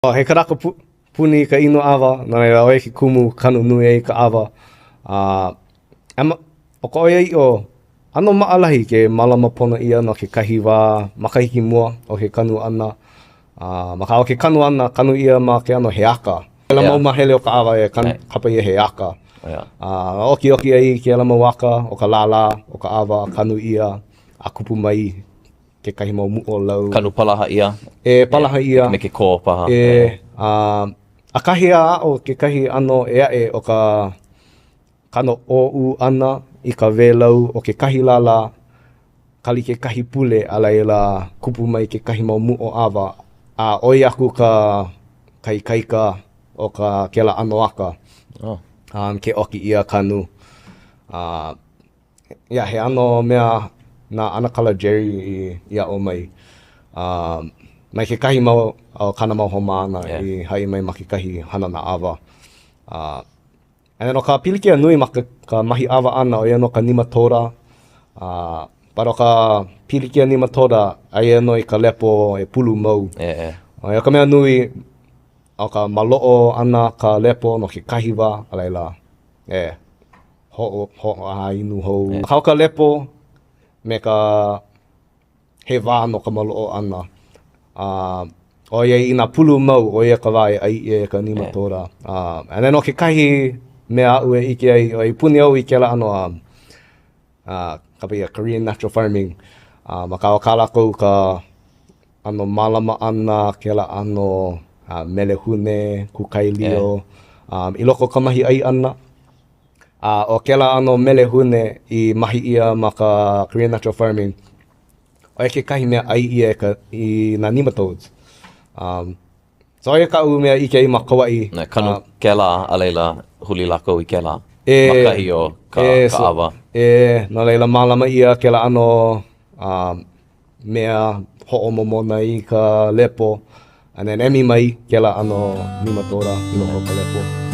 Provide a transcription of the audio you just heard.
He karaka puni ka ino awa, nā reira oe ki kumu kanu nui ei ka awa. O ka oia i o, ano maalahi ke malama pono ia no ke kahi wā makahiki mua o ke kanu ana. Maka o ke kanu ana, kanu ia ma ke ano he aka. Ke la mau mahele o ka awa e kapa ia he aka. Oki oki ai ke la mau aka, o ka lala, o ka awa, kanu ia, a kupu mai ke kahi mau muo lau. Kanu palaha ia. E palaha ia. Me ke kō paha. A kahi a o ke kahi ano ea e o ka kano o u ana i ka vēlau o ke kahi lala kali ke kahi pule ala e la kupu mai ke kahi mau muo awa. A oi aku ka kaikaika o ka ke la ano aka. Ke oki ia kanu. He ano mea na Anakala Jerry i a o mai. Mai ke kahi mau o kana mau homana i hai mai ma ke kahi hana na awa. And then o ka pilikia nui ma ka mahi awa ana o ia no ka nimatora. Pero ka pilikia nimatora ai no i ka lepo e pulu mau. O ia ka mea nui o ka maloo ana ka lepo no ke kahi wā a leila. Ho a inu hou. Kau ka lepo me ka he wā no ka maloo ana. O ia i nga pulu mau o ia ka wā ai e ka nimatora. And then o ke kahi mea au e ike ai, o i puni au i ke la ano kapa ia Korean natural farming. Maka o ka lako ka ano malama ana, ke la ano melehune, kukailio. I loko ka mahi ai ana. O ke la ano melehune i mahi ia ma ka Korean natural farming. O ke kahi mea ai ia i nga nematodes. So ia ka u mea ike i ma Kauai. Kanu ke la a leila huli lako i ke la. Makahi o ka awa. Nā leila malama ia ke la ano mea ho'omomona i ka lepo. And then emi mai ke la ano nematora i loko ka lepo.